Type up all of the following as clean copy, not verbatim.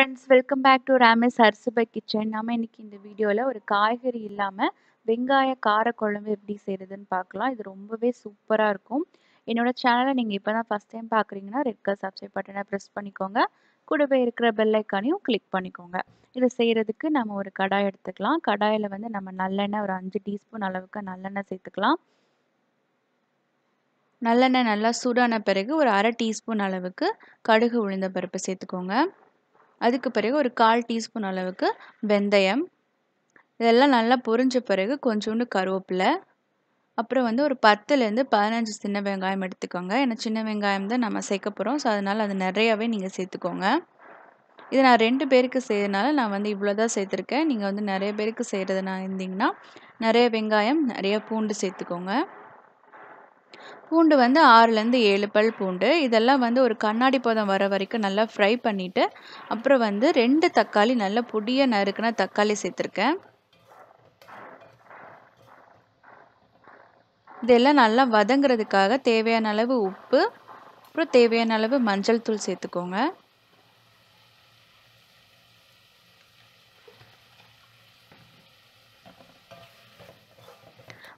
friends, welcome back to RAMY'S RAMY'S kitchen. நாம இன்னைக்கு இந்த வீடியோல ஒரு காய்கறி இல்லாம வெங்காய கார குழம்பு எப்படி செய்யறதுன்னு பார்க்கலாம். இது ரொம்பவே சூப்பரா இருக்கும். என்னோட சேனலை நீங்க இப்பதான் ஃபர்ஸ்ட் டைம் பார்க்குறீங்கன்னா ரெட் கலர் சப்ஸ்கிரைப் பட்டனை பிரஸ் பண்ணிக்கோங்க. கூடவே இருக்கிற பெல் ஐக்கானையும் கிளிக் பண்ணிக்கோங்க. இதை செய்யறதுக்கு நம்ம ஒரு கடாய் எடுத்துக்கலாம். கடாயில வந்து நம்ம நல்லெண்ணெய் ஒரு 5 டீஸ்பூன் அளவுக்கு நல்லெண்ணெய் சேர்த்துக்கலாம். நல்லெண்ணெய் நல்லா சூடான பிறகு ஒரு அரை டீஸ்பூன் அளவுக்கு கடுகு உளுந்த பருப்பு சேர்த்துக்கோங்க. அதுக்கு பிறகு ஒரு 1/4 டீஸ்பூன் அளவுக்கு வெந்தயம், இதெல்லாம் நல்லா பொரிஞ்ச பிறகு கொஞ்சோண்டு கருவேப்பிலை, அப்புறம் வந்து ஒரு 10லேருந்து 15 சின்ன வெங்காயம் எடுத்துக்கோங்க. ஏன்னா சின்ன வெங்காயம் தான் நம்ம சேர்க்க போகிறோம். ஸோ அதனால் அது நிறையாவே நீங்கள் சேர்த்துக்கோங்க. இது நான் 2 பேருக்கு செய்யறதுனால நான் வந்து இவ்வளோ தான் சேர்த்துருக்கேன். நீங்கள் வந்து நிறைய பேருக்கு செய்கிறதுனா இருந்தீங்கன்னா நிறைய வெங்காயம் நிறைய பூண்டு சேர்த்துக்கோங்க. பூண்டு வந்து 6லேருந்து 7 பல் பூண்டு. இதெல்லாம் வந்து ஒரு கண்ணாடி பதம் வர வரைக்கும் நல்லா ஃப்ரை பண்ணிவிட்டு அப்புறம் வந்து 2 தக்காளி நல்லா பொடியாக நறுக்குன தக்காளி சேர்த்துருக்கேன். இதெல்லாம் நல்லா வதங்குறதுக்காக தேவையான அளவு உப்பு, அப்புறம் தேவையான அளவு மஞ்சள் தூள் சேர்த்துக்கோங்க.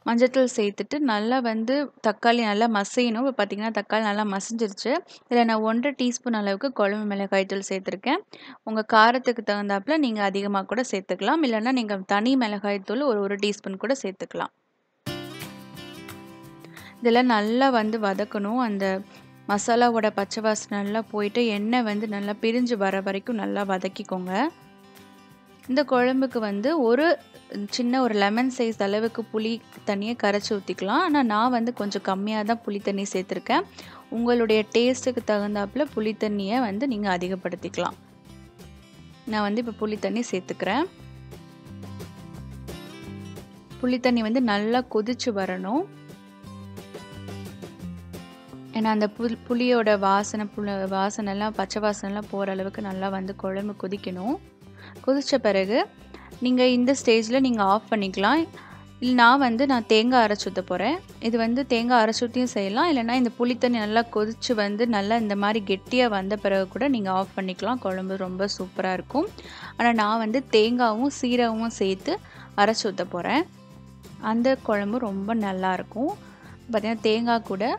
மஞ்சத்தூள் சேர்த்துட்டு நல்லா வந்து தக்காளி நல்லா மசியணும். இப்போ பார்த்தீங்கன்னா தக்காளி நல்லா மசிஞ்சிருச்சு. இதில் நான் 1.5 டீஸ்பூன் அளவுக்கு குழம்பு மிளகாய் தூள் சேர்த்துருக்கேன். உங்கள் காரத்துக்கு தகுந்தாப்புல நீங்கள் அதிகமாக கூட சேர்த்துக்கலாம். இல்லைன்னா நீங்கள் தனி மிளகாய் தூள் ஒரு டீஸ்பூன் கூட சேர்த்துக்கலாம். இதெல்லாம் நல்லா வந்து வதக்கணும். அந்த மசாலாவோட பச்சை வாசனை நல்லா போயிட்டு எண்ணெய் வந்து நல்லா பிரிஞ்சு வர வரைக்கும் நல்லா வதக்கிக்கோங்க. இந்த குழம்புக்கு வந்து ஒரு லெமன் சைஸ் அளவுக்கு புளி தண்ணியை கரைச்சி ஊற்றிக்கலாம். ஆனால் நான் வந்து கொஞ்சம் கம்மியாக தான் புளி தண்ணி சேர்த்துருக்கேன். உங்களுடைய டேஸ்ட்டுக்கு தகுந்தாப்புல புளி தண்ணியை வந்து நீங்கள் அதிகப்படுத்திக்கலாம். நான் வந்து இப்போ புளி தண்ணி சேர்த்துக்கிறேன். புளி தண்ணி வந்து நல்லா கொதிச்சு வரணும். ஏன்னா அந்த புளியோட வாசனைலாம் பச்சை வாசனைலாம் போகிற அளவுக்கு நல்லா வந்து குழம்பு கொதிக்கணும். கொதித்த பிறகு நீங்கள் இந்த ஸ்டேஜில் நீங்கள் ஆஃப் பண்ணிக்கலாம். இல்லை நான் தேங்காய் அரைச்சி ஊற்ற போகிறேன். இது வந்து தேங்காய் அரைச்சி ஊற்றியும் செய்யலாம். இல்லைனா இந்த புளித்தண்ணி நல்லா கொதித்து வந்து நல்லா இந்த மாதிரி கெட்டியாக வந்த பிறகு கூட நீங்கள் ஆஃப் பண்ணிக்கலாம். குழம்பு ரொம்ப சூப்பராக இருக்கும். ஆனால் நான் வந்து தேங்காயும் சீரகமும் சேர்த்து அரைச்சி ஊற்ற போகிறேன். அந்த குழம்பு ரொம்ப நல்லாயிருக்கும். பார்த்திங்கன்னா தேங்காய் கூட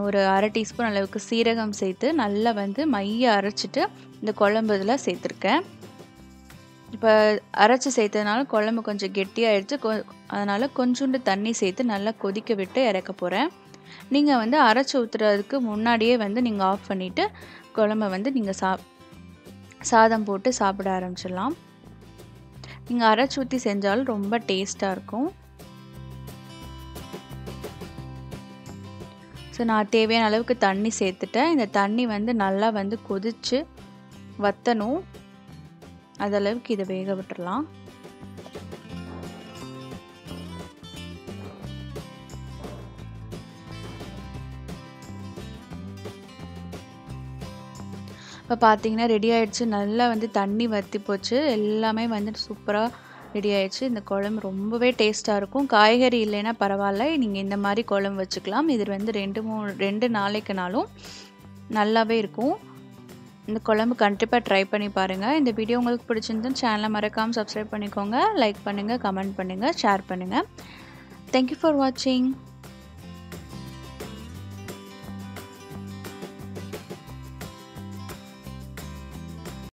ஒரு அரை டீஸ்பூன் அளவுக்கு சீரகம் சேர்த்து நல்லா வந்து மைய அரைச்சிட்டு இந்த குழம்பு இதில் சேர்த்துருக்கேன். இப்போ அரைச்சி சேர்த்ததுனால குழம்பு கொஞ்சம் கெட்டியாகிடுச்சு. அதனால் கொஞ்சோண்டு தண்ணி சேர்த்து நல்லா கொதிக்க விட்டு இறக்க போகிறேன். நீங்கள் வந்து அரைச்சி ஊற்றுறதுக்கு முன்னாடியே வந்து நீங்கள் ஆஃப் பண்ணிவிட்டு குழம்பை வந்து நீங்கள் சாதம் போட்டு சாப்பிட ஆரம்பிச்சிடலாம். நீங்கள் அரைச்சி ஊற்றி செஞ்சாலும் ரொம்ப டேஸ்ட்டாக இருக்கும். ஸோ நான் தேவையான அளவுக்கு தண்ணி சேர்த்துட்டேன். இந்த தண்ணி வந்து நல்லா வந்து கொதித்து வற்றணும். அதளவுக்கு இதை வேக விட்டுறலாம். இப்போ பார்த்தீங்கன்னா ரெடி ஆகிடுச்சு. நல்லா வந்து தண்ணி வற்றி போச்சு. எல்லாமே வந்து சூப்பராக ரெடி ஆகிடுச்சு. இந்த குழம்பு ரொம்பவே டேஸ்ட்டாக இருக்கும். காய்கறி இல்லைன்னா பரவாயில்ல, நீங்கள் இந்த மாதிரி குழம்பு வச்சுக்கலாம். இது வந்து 2 நாளைக்குனாலும் நல்லாவே இருக்கும். இந்த குழம்பு கண்டிப்பாக ட்ரை பண்ணி பாருங்கள். இந்த வீடியோ உங்களுக்கு பிடிச்சிருந்துன்னு சேனலை மறக்காமல் சப்ஸ்கிரைப் பண்ணிக்கோங்க. லைக் பண்ணுங்கள், கமெண்ட் பண்ணுங்கள், ஷேர் பண்ணுங்கள். தேங்க்யூ ஃபார் வாட்சிங்.